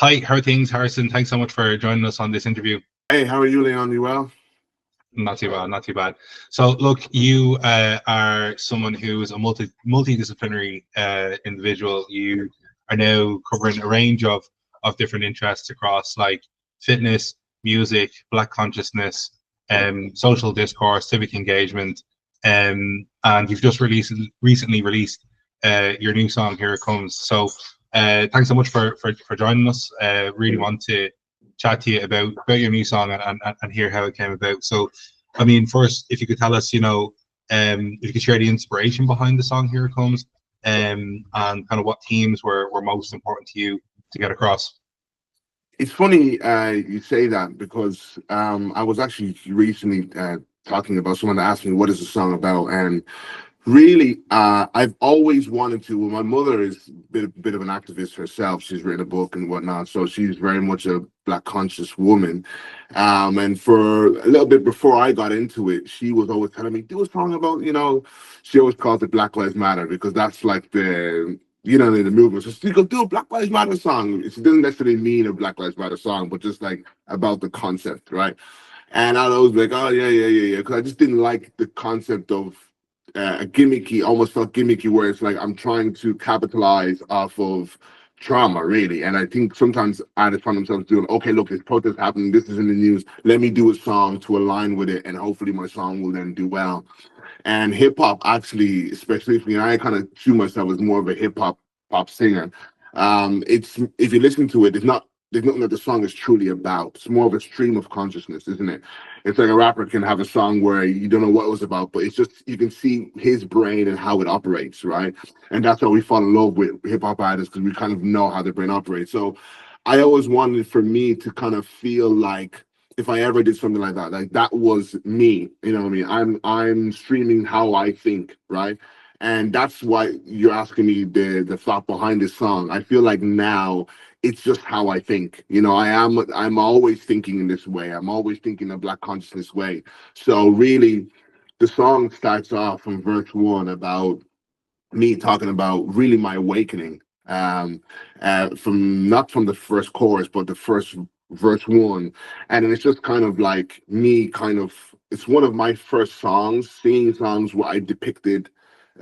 Hi, how are things, Harrison? Thanks so much for joining us on this interview. Hey, how are you, Leon? You well? Not too bad, not too bad. So, look, you are someone who is a multidisciplinary individual. You are now covering a range of different interests across like fitness, music, Black consciousness, social discourse, civic engagement, and you've just recently released your new song. Here it comes. So, thanks so much for joining us. Really want to chat to you about your new song and hear how it came about. So, I mean, first, if you could tell us, if you could share the inspiration behind the song "Here It Comes," and kind of what themes were most important to you to get across. It's funny you say that because I was actually recently talking about someone that asked me what is the song about, and really, I've always wanted to. Well, my mother is bit of an activist herself. She's written a book and whatnot, so she's very much a Black conscious woman. And for a little bit before I got into it, she was always telling me, do a song about, she always calls it Black Lives Matter because that's like the movement. So she goes, do a Black Lives Matter song. She doesn't necessarily mean a Black Lives Matter song, but just like about the concept, right? And I was like, oh yeah, because I just didn't like the concept of a gimmicky, almost felt gimmicky, where it's like I'm trying to capitalize off of trauma, really. And I think sometimes artists find themselves doing, okay, look, this protest happening, this is in the news, let me do a song to align with it, and hopefully my song will then do well. And hip hop, actually, especially for me, I kind of see myself as more of a hip hop pop singer. It's if you listen to it, there's nothing that the song is truly about. It's more of a stream of consciousness, isn't it? It's like a rapper can have a song where you don't know what it was about, but it's just you can see his brain and how it operates, right? And that's how we fall in love with hip hop artists because we kind of know how their brain operates. So I always wanted for me to kind of feel like if I ever did something like that was me. You know what I mean? I'm streaming how I think, right? And that's why you're asking me the thought behind this song. I feel like now it's just how I think. I'm always thinking in this way. I'm always thinking a Black consciousness way. So really, the song starts off from verse one about me talking about really my awakening. From not from the first chorus, but the first verse one, and then it's just kind of like me, kind of. It's one of my first songs, singing songs where I depicted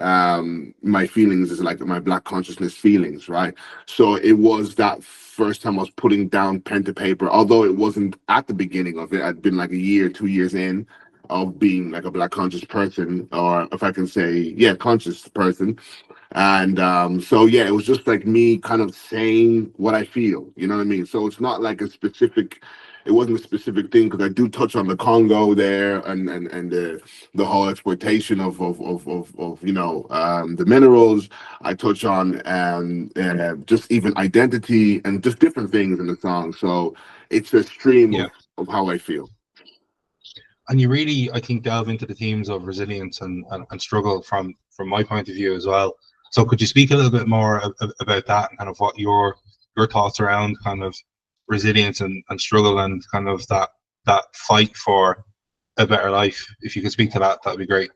my feelings as like my Black consciousness feelings, right? So it was that first time I was putting down pen to paper, although it wasn't at the beginning of it. I'd been like a year, 2 years in of being like a Black conscious person, or if I can say, yeah, conscious person. And so yeah, it was just like me kind of saying what I feel, you know what I mean? So it's not like a specific, it wasn't a specific thing, because I do touch on the Congo there, and the whole exploitation of the minerals. I touch on just even identity and just different things in the song. So it's a stream Yeah, of how I feel. and you really, I think, delve into the themes of resilience and struggle from my point of view as well. So, could you speak a little bit more about that and kind of what your thoughts around kind of resilience and struggle and kind of that fight for a better life? If you could speak to that, that'd be great.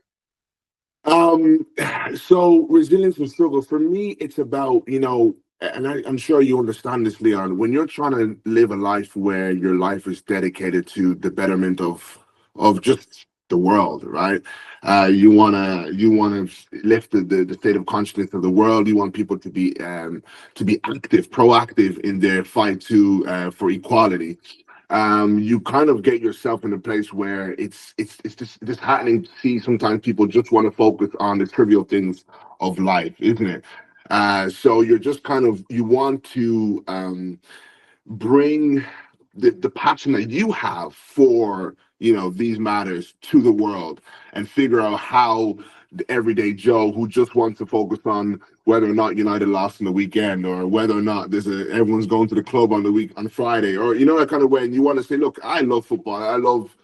Um, so resilience and struggle for me, it's about, and I'm sure you understand this, Leon. When you're trying to live a life where your life is dedicated to the betterment of just the world, right? You wanna lift the state of consciousness of the world. You want people to be active, proactive in their fight to for equality. You kind of get yourself in a place where it's just disheartening to see sometimes people just want to focus on the trivial things of life, isn't it? So you're just kind of you want to bring the passion that you have for these matters to the world, and figure out how the everyday Joe who just wants to focus on whether or not United lost in the weekend, or whether or not everyone's going to the club on Friday, or that kind of way. And you want to say, look, I love football, I love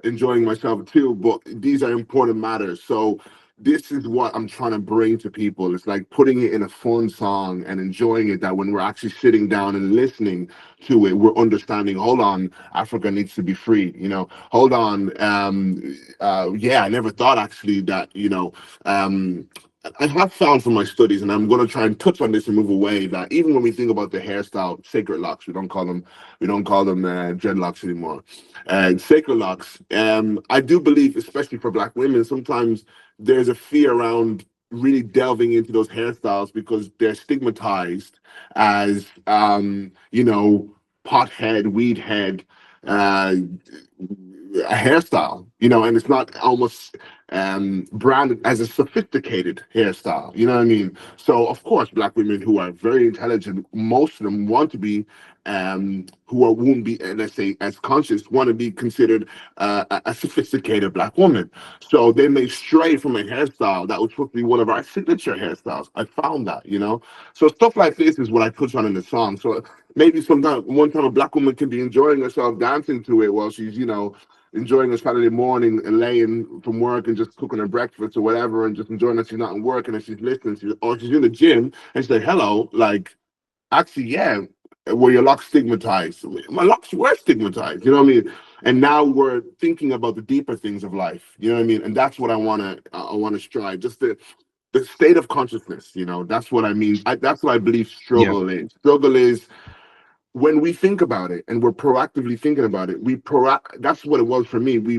enjoying myself too, but these are important matters. So this is what I'm trying to bring to people. It's like putting it in a fun song and enjoying it, that when we're actually sitting down and listening to it, we're understanding, hold on, Africa needs to be free, hold on. Yeah, I never thought actually that, I have found from my studies, and I'm going to try and touch on this and move away, that even when we think about the hairstyle, sacred locks, we don't call them dreadlocks anymore. Sacred locks. I do believe, especially for Black women, sometimes there's a fear around really delving into those hairstyles because they're stigmatized as, pothead, weed head, uh, a hairstyle, and it's not almost branded as a sophisticated hairstyle. You know what I mean? So of course, Black women who are very intelligent, most of them want to be, won't be, let's say, as conscious, want to be considered a sophisticated Black woman. So they may stray from a hairstyle that was supposed to be one of our signature hairstyles. I found that. So stuff like this is what I put on in the song. So maybe one time a Black woman can be enjoying herself dancing to it while she's, enjoying a Saturday morning and laying from work and just cooking her breakfast or whatever, and just enjoying that she's not in work, and then she's listening to, or she's in the gym and she's like, hello, like, actually, yeah, were your locks stigmatized? My locks were stigmatized, you know what I mean? And now we're thinking about the deeper things of life, you know what I mean? And that's what I want to strive, just the state of consciousness, that's what I mean. That's what I believe Yeah. struggle is. Struggle is when we think about it and we're proactively thinking about it. That's what it was for me. We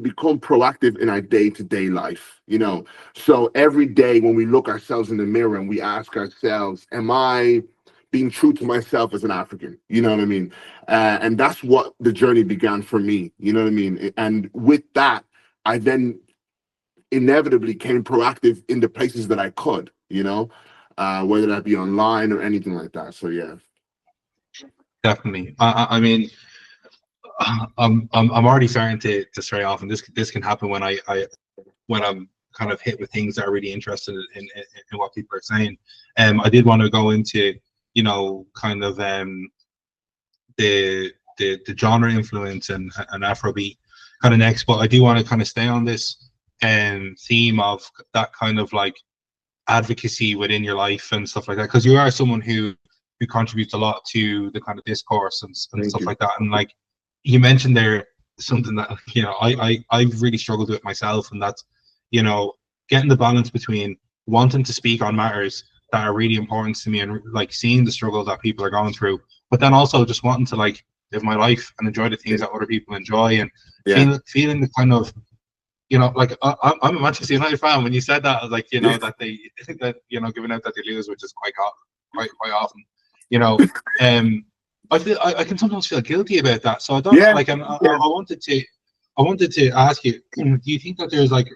become proactive in our day-to-day life, so every day when we look ourselves in the mirror and we ask ourselves, am I being true to myself as an African? You know what I mean? And that's what the journey began for me, you know what I mean? And with that, I then inevitably came proactive in the places that I could, whether that be online or anything like that. So yeah. Definitely. I mean, I'm already starting to stray off, and this can happen when when I'm kind of hit with things that are really interested in what people are saying. I did want to go into, kind of the genre influence and Afrobeat kind of next, but I do want to kind of stay on this theme of that kind of like advocacy within your life and stuff like that, because you are someone who contributes a lot to the kind of discourse and Thank stuff you. like that. And like you mentioned there, something that I've really struggled with myself, and that's getting the balance between wanting to speak on matters that are really important to me and like seeing the struggle that people are going through, but then also just wanting to like live my life and enjoy the things Yeah. that other people enjoy, and Yeah. feeling the kind of like I'm a Manchester United fan. When you said that, I was like, that they that given out that they lose, which is quite often, you know, um, I can sometimes feel guilty about that. So I don't Yeah. like, and I Yeah. wanted to ask you, do you think that there's like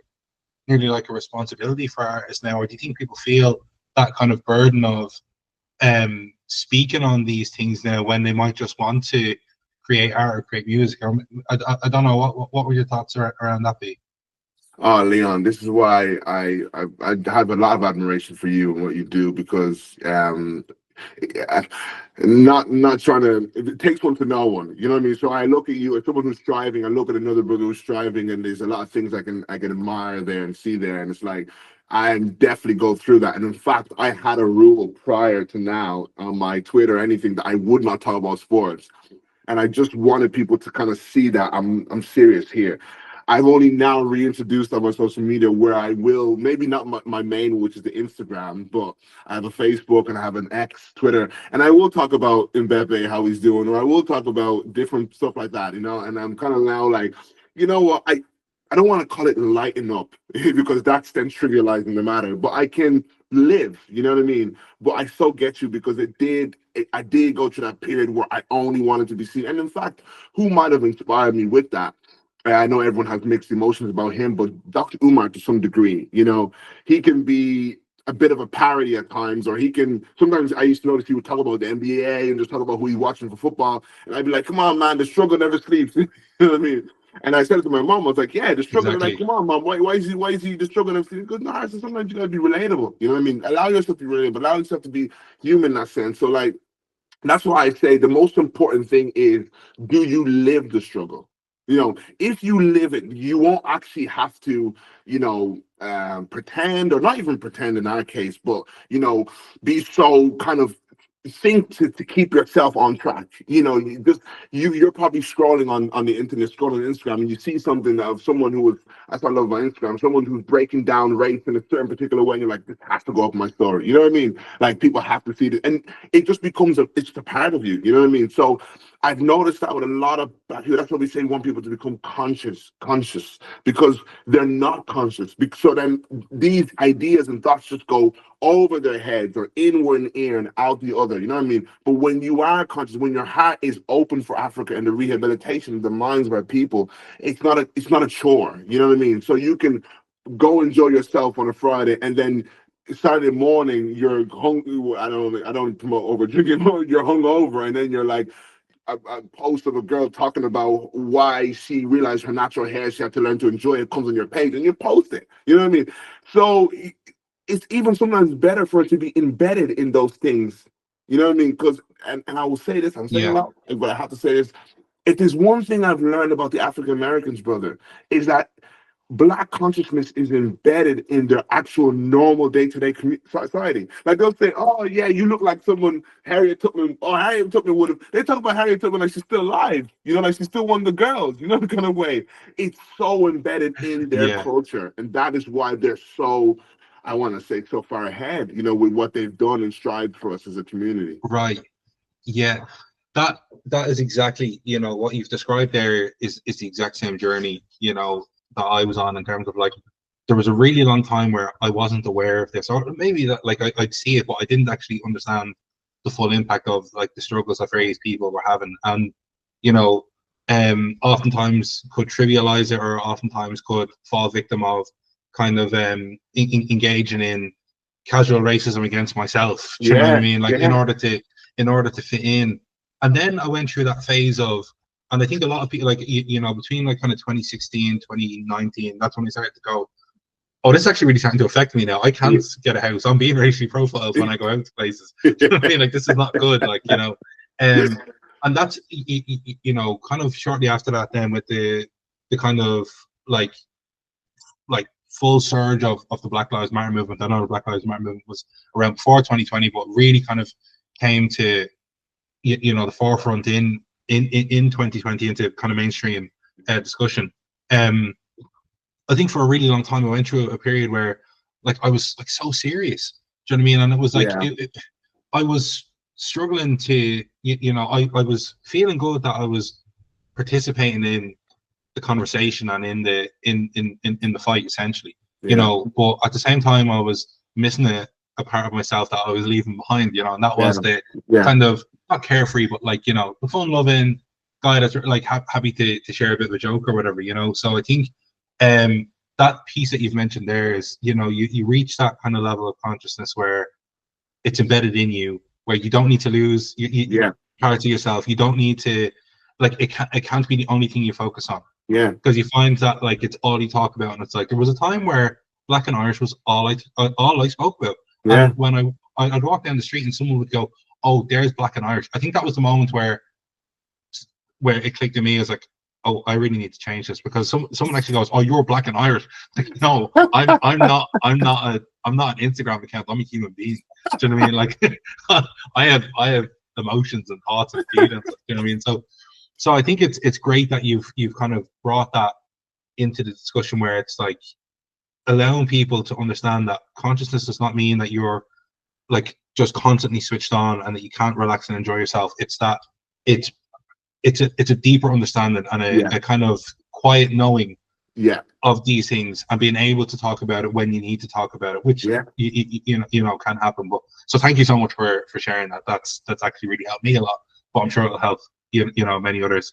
nearly like a responsibility for artists now, or do you think people feel that kind of burden of speaking on these things now when they might just want to create art or create music? Or I don't know what were your thoughts around that be? Oh, Leon, this is why I have a lot of admiration for you and what you do, because I- not trying to, it takes one to know one, you know what I mean? So I look at you as someone who's striving. I look at another brother who's striving, and there's a lot of things I can admire there and see there, and it's like I definitely go through that. And in fact, I had a rule prior to now on my Twitter or anything that I would not talk about sports, and I just wanted people to kind of see that I'm serious here. I've only now reintroduced on my social media where I will, maybe not my main, which is the Instagram, but I have a Facebook and I have an X, Twitter, and I will talk about Mbappe, how he's doing, or I will talk about different stuff like that, and I'm kind of now like, you know what, I don't want to call it lighten up because that's then trivializing the matter, but I can live, you know what I mean? But I so get you, because I did go through that period where I only wanted to be seen. And in fact, who might have inspired me with that? I know everyone has mixed emotions about him, but Dr. Umar, to some degree, he can be a bit of a parody at times, or he can, sometimes I used to notice he would talk about the NBA and just talk about who he's watching for football. And I'd be like, come on, man, the struggle never sleeps. You know what I mean? And I said it to my mom. I was like, "Yeah, the struggle." They're like, Exactly. "Come on, mom. Why is he the struggle?" And he goes, "No, I said, sometimes you gotta be relatable. You know what I mean? Allow yourself to be relatable. Allow yourself to be human in that sense." So like, that's why I say the most important thing is, do you live the struggle? If you live it, you won't actually have to, pretend, or not even pretend in our case, but be so kind of think to keep yourself on track. You know, you're probably scrolling on the internet, scrolling on Instagram, and you see something of someone who was, that's what I love about Instagram, someone who's breaking down race in a certain particular way, and you're like, this has to go up my story. You know what I mean? Like, people have to see it, and it just becomes it's just a part of you. You know what I mean? So I've noticed that with a lot of black people. That's why we say we want people to become conscious, because they're not conscious. So then these ideas and thoughts just go over their heads, or in one ear and out the other. You know what I mean? But when you are conscious, when your heart is open for Africa and the rehabilitation of the minds of our people, it's not a chore. You know what I mean? So you can go enjoy yourself on a Friday, and then Saturday morning you're hungry. I don't promote over drinking. You're hungover, and then you're like, a post of a girl talking about why she realized her natural hair, she had to learn to enjoy it, comes on your page, and you post it. You know what I mean? So it's even sometimes better for it to be embedded in those things. You know what I mean? Because, and I will say this, I'm saying a Yeah. lot, but I have to say this. If there's one thing I've learned about the African Americans, brother, is that Black consciousness is embedded in their actual normal day-to-day society. Like, they'll say, "Oh yeah, you look like someone Harriet Tubman, or Harriet Tubman would have." They talk about Harriet Tubman like she's still alive, you know, like she's still one of the girls, you know, the kind of way. It's so embedded in their Yeah. culture, and that is why they're so, I want to say, so far ahead, you know, with what they've done and strived for us as a community. Right. Yeah. That is exactly, what you've described there is the exact same journey, that I was on, in terms of, like, there was a really long time where I wasn't aware of this, or maybe that, like, I'd see it, but I didn't actually understand the full impact of, like, the struggles that various people were having, and oftentimes could trivialize it, or oftentimes could fall victim of kind of engaging in casual racism against myself. Do you know what I Yeah, mean? Like, in yeah, order to fit in. And then I went through that phase of, and I think a lot of people, like, between, like, kind of 2016, 2019, that's when I started to go, oh, this is actually really starting to affect me now. I can't get a house. I'm being racially profiled when I go out to places. Do you know what I mean? Like, this is not good. Like, and that's, kind of shortly after that, then, with the kind of, like full surge of the Black Lives Matter movement. I know the Black Lives Matter movement was around before 2020, but really kind of came to, the forefront in 2020, into kind of mainstream discussion. I think for a really long time I went through a period where, like, I was, like, so serious. Do you know what I mean? And it was like, yeah, I was struggling to, I was feeling good that I was participating in the conversation and in the fight, essentially. yeah, But at the same time I was missing a part of myself that I was leaving behind, and that yeah, was the yeah, kind of, not carefree, but, like, the fun loving guy that's, like, happy to share a bit of a joke or whatever. So I think that piece that you've mentioned there is, you reach that kind of level of consciousness where it's embedded in you, where you don't need to lose yeah, parts of yourself. You don't need to, like, it can't be the only thing you focus on, yeah, because you find that, like, it's all you talk about. And it's like, there was a time where Black and Irish was all I spoke about. yeah, And when I'd walk down the street and someone would go, "Oh, there's Black and Irish," I think that was the moment where it clicked in me as, like, oh, I really need to change this, because someone actually goes, "Oh, you're Black and Irish." Like, no, I'm not an Instagram account. I'm a human being. Do you know what I mean? Like, I have emotions and thoughts and feelings. Do you know what I mean? So I think it's great that you've kind of brought that into the discussion, where it's like allowing people to understand that consciousness does not mean that you're, like, just constantly switched on and that you can't relax and enjoy yourself. It's that it's it's a deeper understanding and yeah, a kind of quiet knowing yeah, of these things, and being able to talk about it when you need to talk about it, which yeah. can happen. But so thank you so much for sharing that. That's actually really helped me a lot, but I'm sure it'll help many others.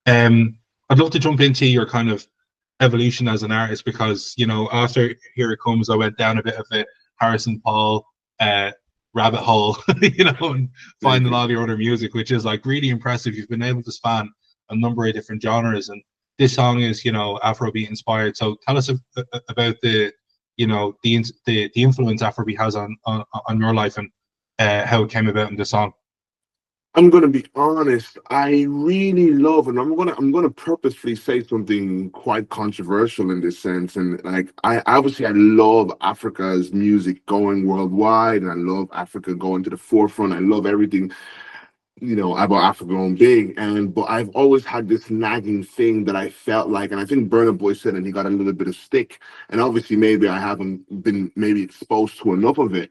I'd love to jump into your kind of evolution as an artist, because after Here It Comes, I went down a bit of a Harrison Paul rabbit hole, and Thank finding you. all your other music, which is, like, really impressive. You've been able to span a number of different genres, and this song is Afrobeat inspired. So tell us about the influence Afrobeat has on your life, and how it came about in the song. I'm gonna be honest. I really love, and I'm gonna purposefully say something quite controversial in this sense. And like, I obviously I love Africa's music going worldwide, and I love Africa going to the forefront. I love everything about Africa going big. And but I've always had this nagging thing that I felt like, and I think Burna Boy said, and he got a little bit of stick. And obviously, maybe I haven't been maybe exposed to enough of it.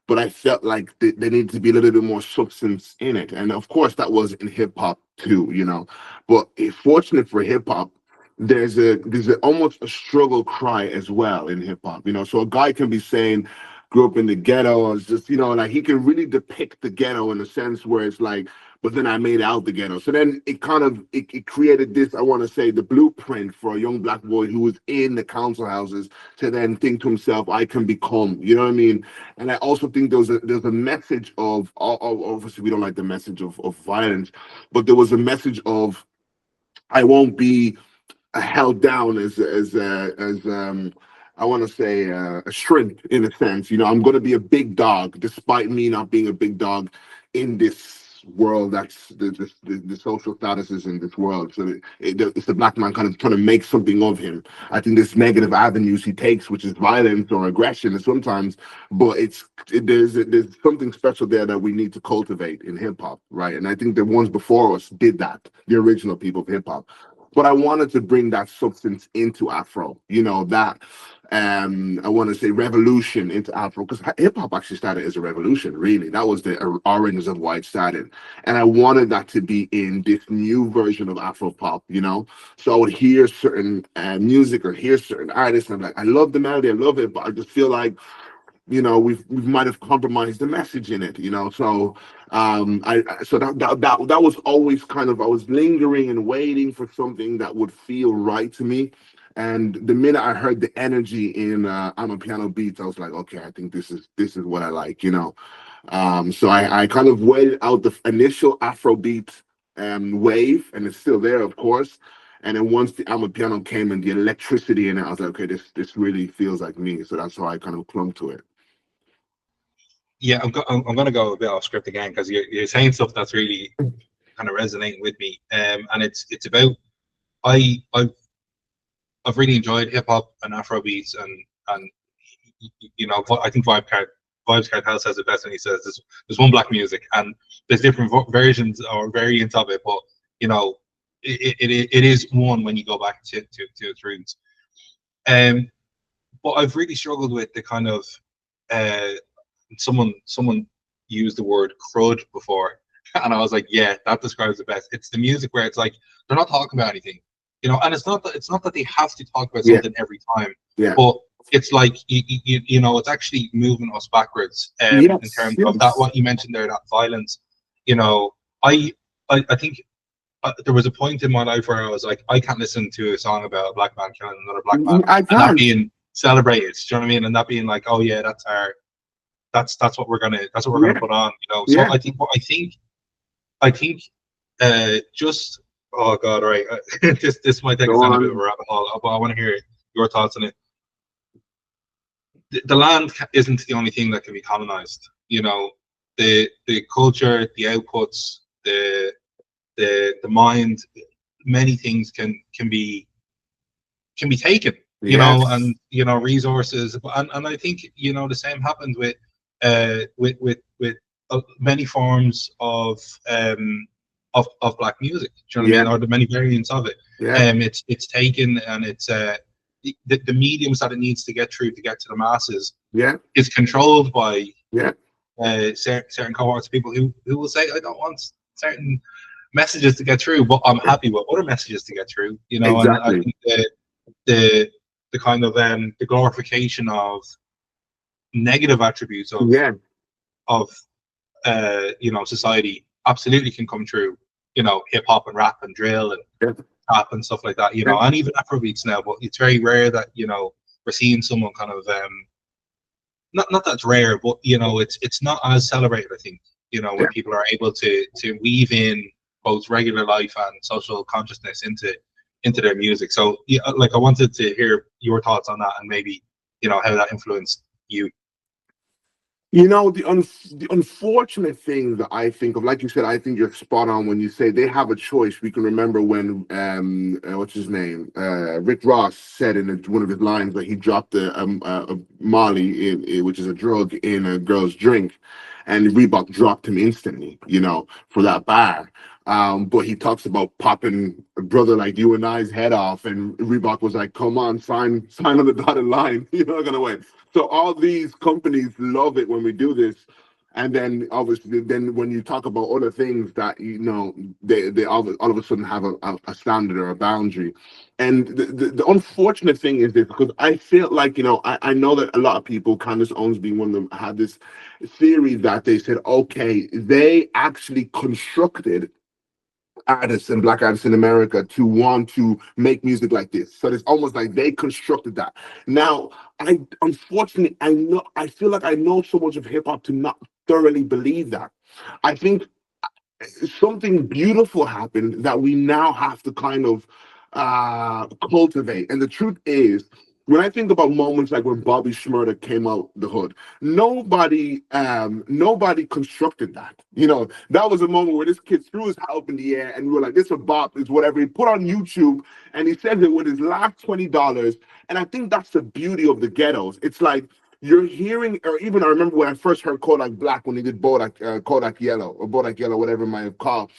But I felt like there needed to be a little bit more substance in it, and of course, that was in hip hop too. But fortunate for hip hop, there's almost a struggle cry as well in hip hop. So a guy can be saying, grew up in the ghetto, or just like he can really depict the ghetto in a sense where it's like, but then I made out the ghetto. So then it kind of it created this, I want to say, the blueprint for a young black boy who was in the council houses to then think to himself, I can become, you know what I mean? And I also think there's a message of, obviously we don't like the message of violence, but there was a message of, I won't be held down as I want to say a shrimp in a sense. I'm going to be a big dog, despite me not being a big dog in this world. That's the social statuses in this world. So it's the black man kind of trying to make something of him. I think there's negative avenues he takes, which is violence or aggression, and sometimes, but there's something special there that we need to cultivate in hip hop, right? And I think the ones before us did that, the original people of hip hop. But I wanted to bring that substance into Afro, that I want to say revolution into Afro, because hip hop actually started as a revolution, really. That was the origins of why it started. And I wanted that to be in this new version of Afro pop. So I would hear certain music or hear certain artists, and I'm like, I love the melody, I love it, but I just feel like we might have compromised the message in it. So so that was always kind of, I was lingering and waiting for something that would feel right to me. And the minute I heard the energy in I'm a Piano Beats, I was like, okay, I think this is what I like. So I kind of waited out the initial Afrobeat wave, and it's still there, of course. And then once the Piano came and the electricity in it, I was like, okay, this really feels like me. So that's how I kind of clung to it. Yeah, I'm going to go a bit off script again, because you're saying stuff that's really kind of resonating with me. And it's about, I've really enjoyed hip hop and Afro beats, and I think Vibes Cartel says it best when he says there's one black music, and there's different versions or variants of it, but it is one when you go back to its roots. But I've really struggled with the kind of uh someone used the word crud before, and I was like, yeah, that describes it best. It's the music where it's like they're not talking about anything, and it's not that they have to talk about Yeah, something every time, yeah. but it's like it's actually moving us backwards. In Yes, terms of that, yes. what you mentioned there, that violence. You know, I I think there was a point in my life where I was like, I can't listen to a song about a black man killing another black man I and that can't. being celebrated. Do you know what I mean? And that being like, oh yeah, that's what we're gonna Yeah, put on. So yeah. I think just, oh god, right. This might take us Go down a bit of a on. rabbit hole, but I want to hear your thoughts on it. The land isn't the only thing that can be colonized. The culture, the outputs, the mind, many things can be taken, Yes. and resources, and I think the same happens with many forms of black music. Do you know what I Yeah, mean? Or the many variants of it. yeah, It's taken, and it's the mediums that it needs to get through to get to the masses yeah, is controlled by yeah. certain cohorts of people who will say, I don't want certain messages to get through, but I'm happy with other messages to get through. And I Exactly. think the kind of the glorification of negative attributes Yeah, of society absolutely can come through. Hip hop and rap and drill and yeah, rap and stuff like that. yeah, And even Afrobeats now, but it's very rare that we're seeing someone kind of not that's rare, but it's not as celebrated. I think yeah. when people are able to weave in both regular life and social consciousness into their music. So yeah, like I wanted to hear your thoughts on that, and maybe how that influenced you. You know, the unfortunate thing that I think of, like you said, I think you're spot on when you say they have a choice. We can remember when, what's his name? Rick Ross said in one of his lines that he dropped a Molly, which is a drug, in a girl's drink, and Reebok dropped him instantly, you know, for that bar. But he talks about popping a brother like you and I's head off, and Reebok was like, "Come on, sign on the dotted line. You're not gonna win." So all these companies love it when we do this, and then obviously, then when you talk about other things that you know, they all of a sudden have a standard or a boundary. And the unfortunate thing is this, because I feel like, you know, I know that a lot of people, Candace Owens being one of them, had this theory that they said, okay, they actually constructed artists and black artists in America to want to make music like this. So it's almost like they constructed that. Now, I unfortunately I feel like I know so much of hip hop to not thoroughly believe that. I think something beautiful happened that we now have to kind of cultivate. And the truth is, when I think about moments like when Bobby Shmurda came out the hood, nobody constructed that. You know, that was a moment where this kid threw his hat up in the air and we were like, this a bop, is whatever. He put on YouTube and he said it with his last $20. And I think that's the beauty of the ghettos. It's like you're hearing, or even I remember when I first heard Kodak Black when he did Kodak Yellow, or Bodak Yellow, whatever it might have called.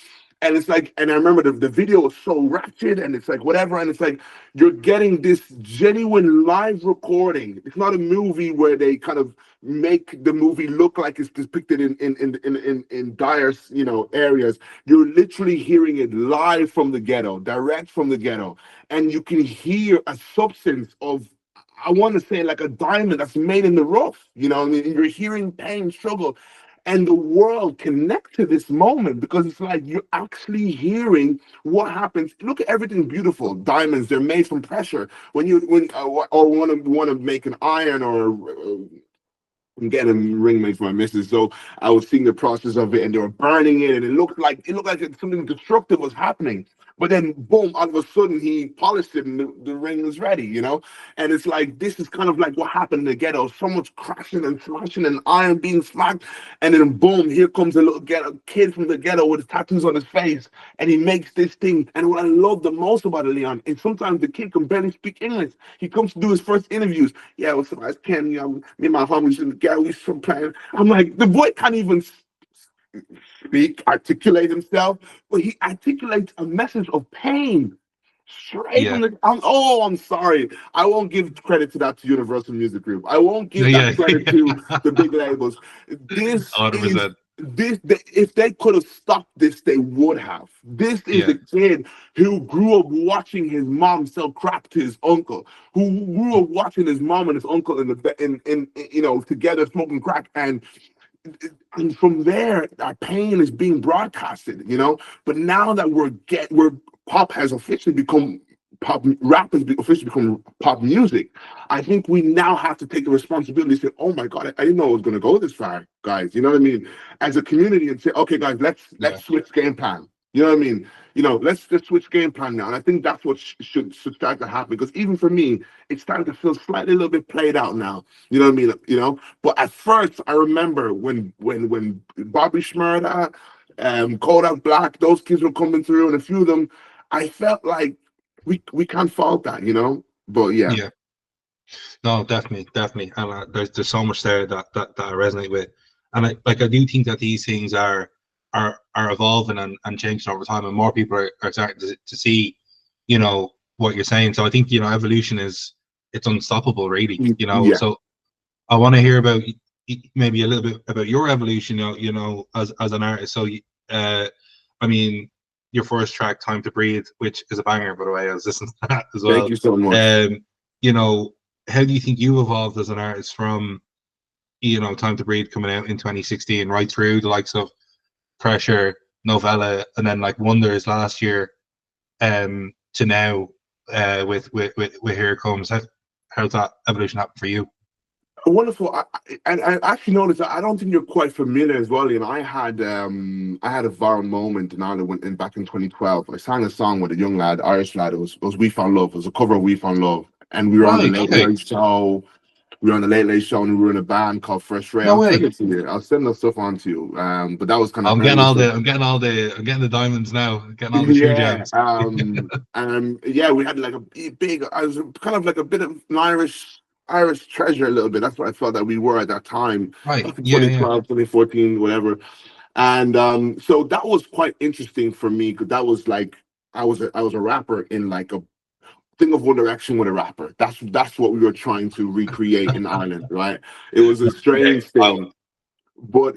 And it's like, and I remember the video was so ratchet and it's like whatever. And it's like you're getting this genuine live recording. It's not a movie where they kind of make the movie look like it's depicted in dire, you know, areas. You're literally hearing it live from the ghetto, direct from the ghetto. And you can hear a substance of, I want to say, like a diamond that's made in the rough. You know what I mean? And you're hearing pain, struggle, and the world connect to this moment because it's like you're actually hearing what happens. Look at everything beautiful. Diamonds, they're made from pressure. When or want to make an iron or I'm getting a ring made for my missus. So I was seeing the process of it, and they were burning it, and it looked like something destructive was happening. But then, boom! All of a sudden, he polished it, and the ring was ready. You know, and it's like this is kind of like what happened in the ghetto. So much crashing and smashing, and iron being smacked, and then boom! Here comes a little ghetto kid from the ghetto with his tattoos on his face, and he makes this thing. And what I love the most about it, Leon, is sometimes the kid can barely speak English. He comes to do his first interviews. Yeah, what's up? I Ken. You know, me and my homies in the ghetto. We from playing. I'm like, the boy can't even speak, articulate himself, but he articulates a message of pain straight Yeah, from the. I'm sorry. I won't give credit to that to Universal Music Group. I won't give that yeah, credit to the big labels. This is 100%. if they could have stopped this, they would have. This is Yeah, the kid who grew up watching his mom sell crack to his uncle, who grew up watching his mom and his uncle in you know, together smoking crack, and from there, our pain is being broadcasted, you know. But now that we're pop has officially become pop, rap has officially become pop music. I think we now have to take the responsibility to say, "Oh my God, I didn't know it was going to go this far, guys." You know what I mean? As a community, and say, "Okay, guys, yeah, let's switch game plan." You know what I mean? You know, let's just switch game plan now. And I think that's what should start to happen. Because even for me, it's starting to feel slightly a little bit played out now. You know what I mean? You know, but at first, I remember when Bobby Shmurda, Kodak Black, those kids were coming through, and a few of them, I felt like we can't fault that, you know. But yeah, yeah. No, definitely, definitely. And there's so much there that I resonate with, and I do think that these things are evolving and changing over time, and more people are starting to see, you know, what you're saying. So I think, you know, evolution it's unstoppable, really. You know, yeah. so I want to hear about maybe a little bit about your evolution. You know, as an artist. So, I mean, your first track, "Time to Breathe," which is a banger, by the way. I was listening to that as Thank well. you so much. You know, how do you think you evolved as an artist from, you know, "Time to Breathe" coming out in 2016 right through the likes of Pressure, Novella, and then like Wonders last year, to now, with Here It Comes? How's that evolution happened for you? Wonderful. And I actually noticed that I don't think you're quite familiar as well. And I had a viral moment in Ireland back in 2012. I sang a song with a young lad, Irish lad. It was We Found Love. It was a cover of We Found Love, and we were on the Right. late Okay. night show. We were on the Late Late Show, and we were in a band called Fresh Ray. No I'll send way. it to you. I'll send that stuff on to you. But that was kind of I'm getting early all stuff. the, I'm getting the diamonds now. I'm getting all the true Yeah, gems. and yeah, we had like a big. I was kind of like a bit of an Irish treasure a little bit. That's what I felt that we were at that time, Right. back in Yeah. Yeah. 2012, 2014, whatever. And so that was quite interesting for me because that was like I was a rapper in like a think of One Direction with a rapper. That's what we were trying to recreate in Ireland, right? It was a Okay. strange Wow. thing, but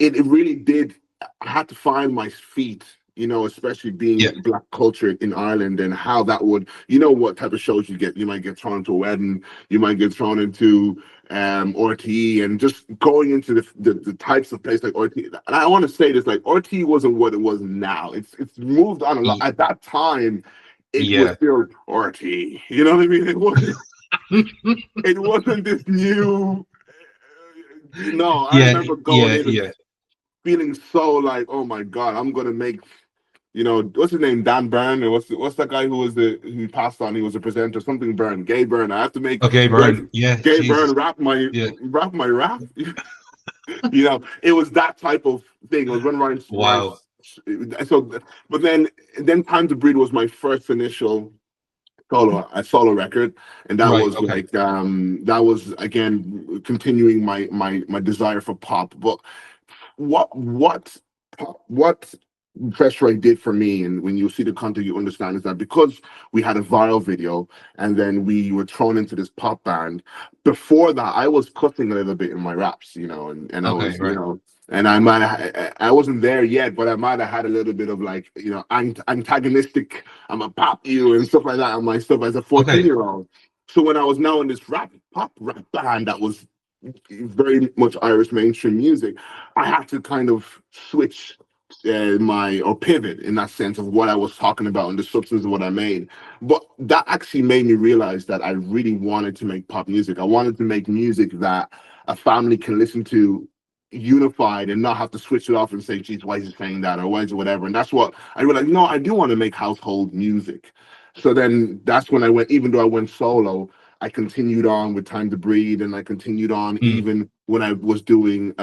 it really did. I had to find my feet, especially Yeah. being black culture in Ireland and how that would, what type of shows you get. You might get thrown into a wedding, you might get thrown into RTE, and just going into the types of place like RTE. And I want to say this, like RTE wasn't what it was now. It's moved on a lot. At that time, it was Yeah. still RTE. You know what I mean? It wasn't this new. I Yeah. remember going Yeah. in and Yeah. feeling so like, oh my god, I'm gonna make, what's his name, Dan Byrne, or what's that guy who passed on? He was a presenter, something Byrne, Gay Byrne. I have to make Okay, Burn. Yeah. Gay Byrne Jesus. rap my Yeah. rap. It was that type of thing. It was when Wow. so, but then Time to Breed was my first initial solo record, and that Right. was Okay. like that was again continuing my desire for pop. But what Fresh Ray did for me, and when you see the content, you understand is that because we had a viral video and then we were thrown into this pop band. Before that, I was cussing a little bit in my raps, and I Okay. was, Right. and I wasn't there yet, but I might have had a little bit of like, antagonistic. I'm a pop you and stuff like that on my stuff as a 14 Okay. year old. So when I was now in this pop rap band that was very much Irish mainstream music, I had to kind of switch or pivot in that sense of what I was talking about and the substance of what I made. But that actually made me realize that I really wanted to make pop music. I wanted to make music that a family can listen to unified and not have to switch it off and say, geez, why is he saying that, or why is it whatever. And that's what I realized, no, I do want to make household music. So then that's when I went, even though I went solo, I continued on with Time to Breed, and I continued on Mm, even when I was doing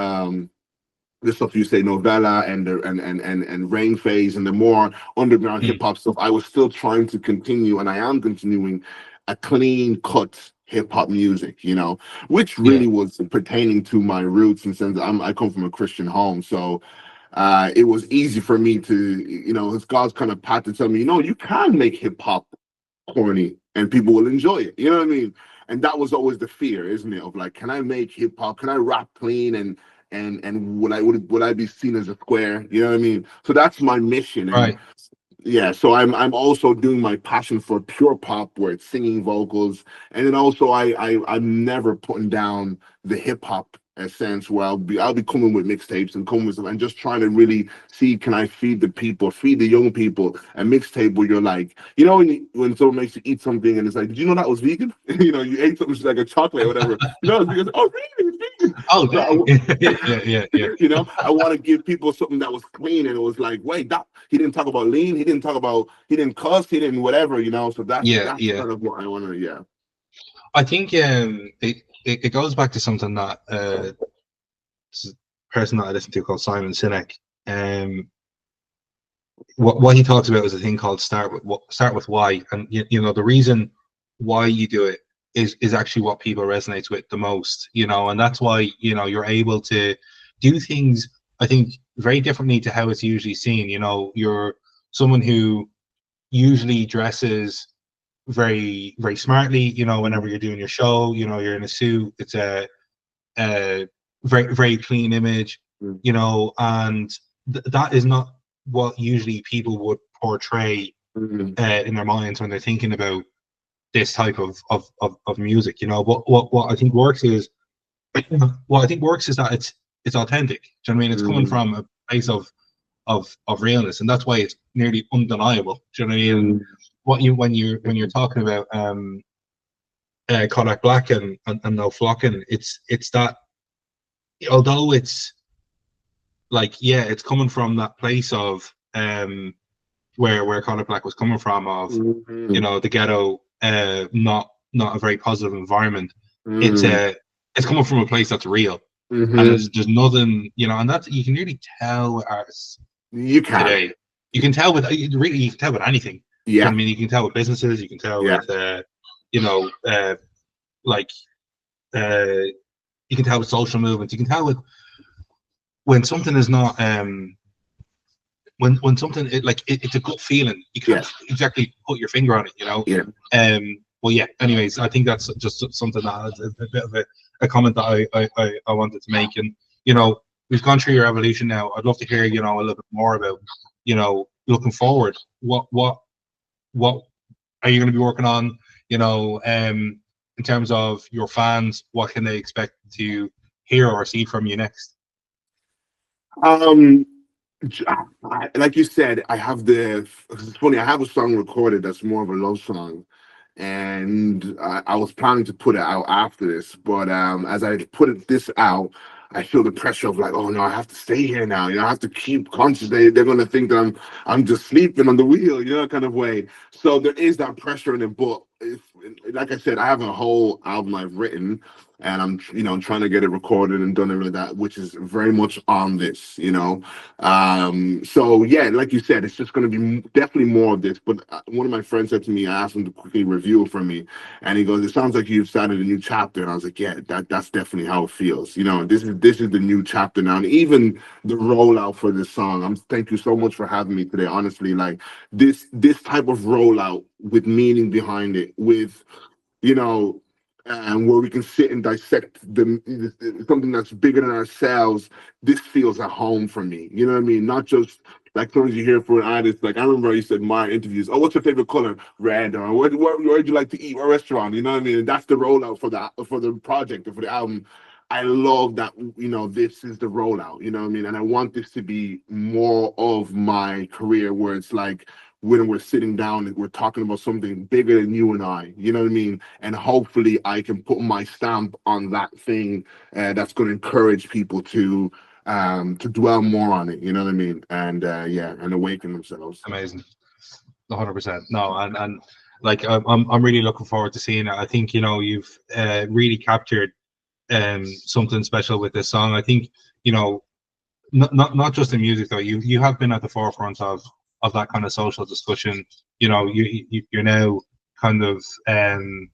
the stuff you say, novella and rain phase and the more underground hip mm, hop stuff. I was still trying to continue, and I am continuing a clean cut hip hop music, which yeah. really was pertaining to my roots, and since I come from a Christian home, so it was easy for me to, it's God's kind of path to tell me, you can make hip hop corny and people will enjoy it. You know what I mean? And that was always the fear, isn't it? Of like, can I make hip hop? Can I rap clean? And would I be seen as a square? You know what I mean? So that's my mission. And Right. yeah, so I'm also doing my passion for pure pop where it's singing vocals, and then also I'm never putting down the hip hop sense where I'll be coming with mixtapes and coming with and just trying to really see, can I feed the people, feed the young people a mixtape where you're like, when someone makes you eat something and it's like, did you know that was vegan? You ate something like a chocolate or whatever. It's vegan. Oh really? It's vegan. Oh, So dang. Yeah. Yeah. Yeah. I want to give people something that was clean, and it was like, wait, that he didn't talk about lean, he didn't cuss, he didn't whatever, So Yeah. that's Yeah. kind of what I want to, yeah. I think it goes back to something that this person that I listen to called Simon Sinek. Um, what he talks about is a thing called start with why, and the reason why you do it is actually what people resonates with the most, and that's why you're able to do things, I think, very differently to how it's usually seen. You're someone who usually dresses very very smartly, whenever you're doing your show, you're in a suit, it's a very very clean image, Mm, and that is not what usually people would portray mm, in their minds when they're thinking about this type of music. But what I think works is that it's authentic. Do you know what I mean? It's coming mm, from a place of realness, and that's why it's nearly undeniable. Do you know what I mean? And mm, what you when you're talking about Kodak Black and No Flocking, it's that, although it's like, yeah, it's coming from that place of where Kodak Black was coming from, of mm, the ghetto, not a very positive environment. it's Mm. it's coming from a place that's real, and Hmm. there's nothing, you know, and that's, you can really tell with artists You can. today. You can tell with, really, you can tell with anything. Do you know what Yeah. I mean? You can tell with businesses, you can tell Yeah. with you know, like you can tell with social movements, you can tell with when something is not when something it's a gut feeling. You Yeah. can't exactly put your finger on it, you know. Yeah. Well, yeah. Anyways, I think that's just something that a bit of a comment that I wanted to make. And you know, we've gone through your evolution now. I'd love to hear, you know, a little bit more about, you know, looking forward. What are you going to be working on? You know, in terms of your fans, what can they expect to hear or see from you next? Um, like you said, I have the. It's funny. I have a song recorded that's more of a love song, and I was planning to put it out after this, but as I put this out, I feel the pressure of like, oh no, I have to stay here now. You know, I have to keep conscious. They're gonna think that I'm just sleeping on the wheel, you know, kind of way. So there is that pressure in it, but like I said, I have a whole album I've written, and I'm, you know, trying to get it recorded and done and like that, which is very much on this, you know. So yeah, like you said, it's just going to be definitely more of this. But one of my friends said to me, I asked him to quickly review it for me, and he goes, "It sounds like you've started a new chapter." And I was like, "Yeah, that's definitely how it feels. You know, this is the new chapter now." And even the rollout for this song, thank you so much for having me today. Honestly, like this type of rollout with meaning behind it, with, you know, and where we can sit and dissect something that's bigger than ourselves. This feels at home for me. You know what I mean? Not just like sometimes you hear for an artist. Like I remember you said my interviews. Oh, what's your favorite color? Red. Or where'd you like to eat? What restaurant? You know what I mean? And that's the rollout for the project or for the album. I love that, you know, this is the rollout, you know what I mean? And I want this to be more of my career where it's like when we're sitting down and we're talking about something bigger than you and I, you know what I mean? And hopefully I can put my stamp on that thing that's going to encourage people to dwell more on it, you know what I mean? And yeah, and awaken themselves. Amazing. 100%. No, and like I'm really looking forward to seeing it. I think, you know, you've really captured something special with this song. I think, you know, not just in music though. You have been at the forefront of that kind of social discussion. You know, you're now kind of and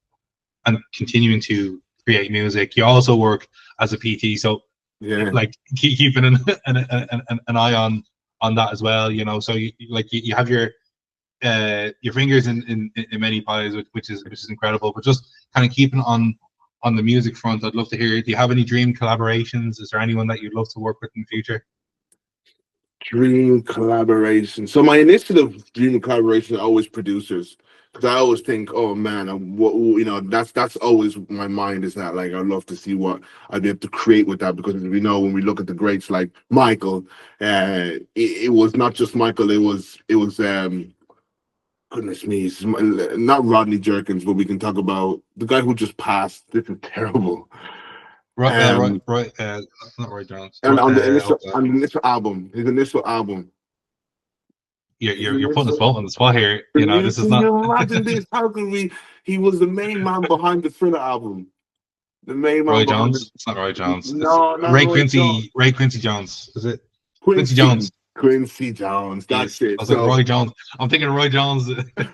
continuing to create music. You also work as a PT, so Yeah. like keeping an eye on that as well. You know, so you have your fingers in many pies, which is incredible. But just kind of keeping on the music front, I'd love to hear. Do you have any dream collaborations? Is there anyone that you'd love to work with in the future? Dream collaboration. So my initiative dream collaboration are always producers, because I always think, oh man, you know, that's always my mind is that like I'd love to see what I'd be able to create with that, because we know when we look at the greats like Michael, it was not just Michael, it was goodness me, not Rodney Jerkins, but we can talk about the guy who just passed. This is terrible. Um, Not Roy Jones. and on the initial album, his initial album. You're putting us both on the spot here. You Can know, you, this is can not you imagine this? How can we? He was the main man behind the Thriller album. The main man Roy behind the. Jones. It's not Roy Jones. It's No, not Roy Jones. Ray Quincy Jones. Is it Quincy Quincy. Jones? Quincy Jones. That's Yes. I it. was like So Roy Jones. I'm thinking of Roy Jones. I,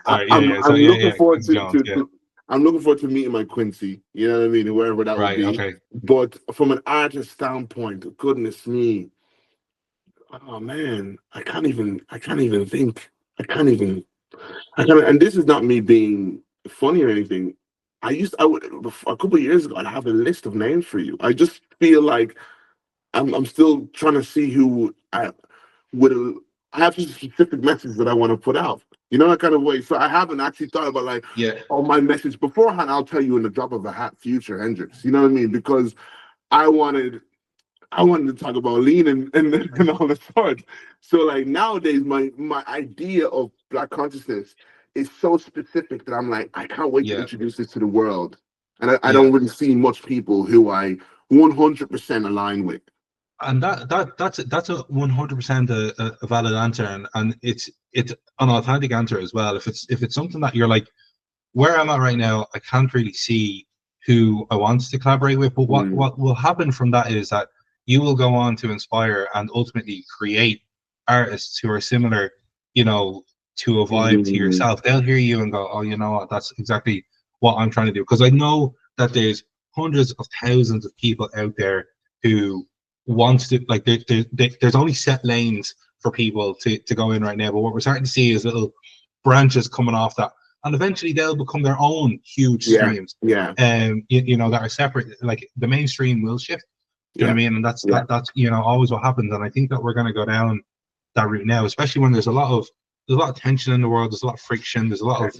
Sorry. Yeah. I'm Yeah. So I'm looking yeah. forward Quincy Jones. Yeah. I'm looking forward to meeting my Quincy. You know what I mean? Wherever that would Right. be. Okay. But from an artist standpoint, goodness me, oh man, I can't even think. I can't even. And this is not me being funny or anything. I would a couple of years ago, I'd have a list of names for you. I just feel like I'm still trying to see who I would. I have some specific message that I want to put out. You know, that kind of way. So I haven't actually thought about like, Yeah. oh, my message beforehand. I'll tell you in the drop of a hat, future Hendrix. You know what I mean? Because I wanted I wanted to talk about lean and all the sorts. So like nowadays, my idea of Black consciousness is so specific that I'm like, I can't wait to Yeah. introduce this to the world. And I Yeah. don't really see much people who I 100% align with. And that's a 100% a valid answer, and it's an authentic answer as well. If it's something that you're like where I'm at right now, I can't really see who I want to collaborate with. But what will happen from that is that you will go on to inspire and ultimately create artists who are similar, you know, to a vibe to yourself. They'll hear you and go, oh, you know what, that's exactly what I'm trying to do. Because I know that there's hundreds of thousands of people out there who want to, like, there's only set lanes for people to go in right now. But what we're starting to see is little branches coming off that. And eventually they'll become their own huge streams. You know, that are separate. Like the mainstream will shift. Do you know what I mean? And that's you know, always what happens. And I think that we're going to go down that route now, especially when there's a lot of tension in the world. There's a lot of friction. There's a lot of,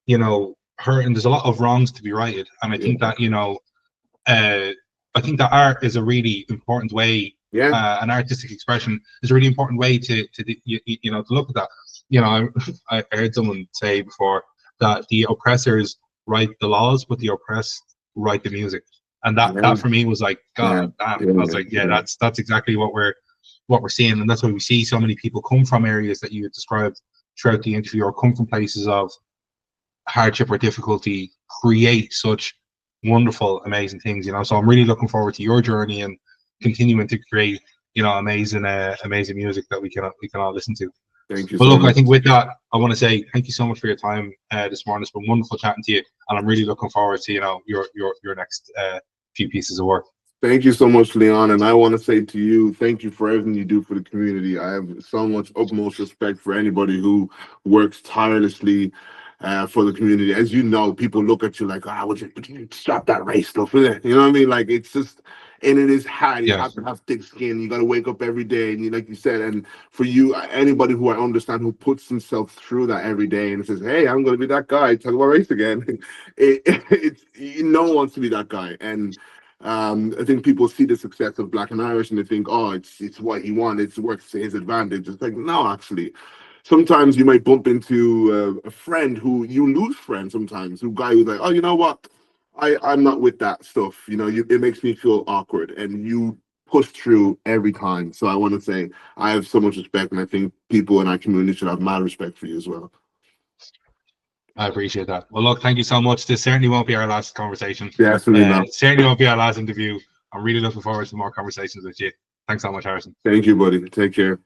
you know, hurt, and there's a lot of wrongs to be righted. And I think that, you know, I think that art is a really important way. An artistic expression is a really important way to you know, to look at that. You know, I heard someone say before that the oppressors write the laws, but the oppressed write the music. And that for me was like, God damn. I was like, that's exactly what we're seeing. And that's why we see so many people come from areas that you had described throughout the interview, or come from places of hardship or difficulty, create such wonderful, amazing things, you know. So I'm really looking forward to your journey and continuing to create, you know, amazing music that we can all listen to. Thank you. But look, I think with that, I want to say thank you so much for your time this morning. It's been wonderful chatting to you, and I'm really looking forward to, you know, your next few pieces of work. Thank you so much, Leon. And I want to say to you, thank you for everything you do for the community. I have so much utmost respect for anybody who works tirelessly for the community. As you know, people look at you like, would you stop that race stuff? You know what I mean? Like, it's just, and it is hard. You have to have thick skin. You got to wake up every day, and like you said, and for you, anybody who I understand who puts himself through that every day and says, "Hey, I'm going to be that guy. Talk about race again." No one wants to be that guy, and I think people see the success of Black and Irish and they think, oh, it's what he wanted. It works to his advantage. It's like, no, actually. Sometimes you might bump into a friend who you lose friends sometimes, who guy who's like, oh, you know what? I'm not with that stuff. You know, it makes me feel awkward, and you push through every time. So I want to say I have so much respect, and I think people in our community should have mad respect for you as well. I appreciate that. Well, look, thank you so much. This certainly won't be our last conversation. Definitely not. Certainly won't be our last interview. I'm really looking forward to more conversations with you. Thanks so much, Harrison. Thank you, buddy. Take care.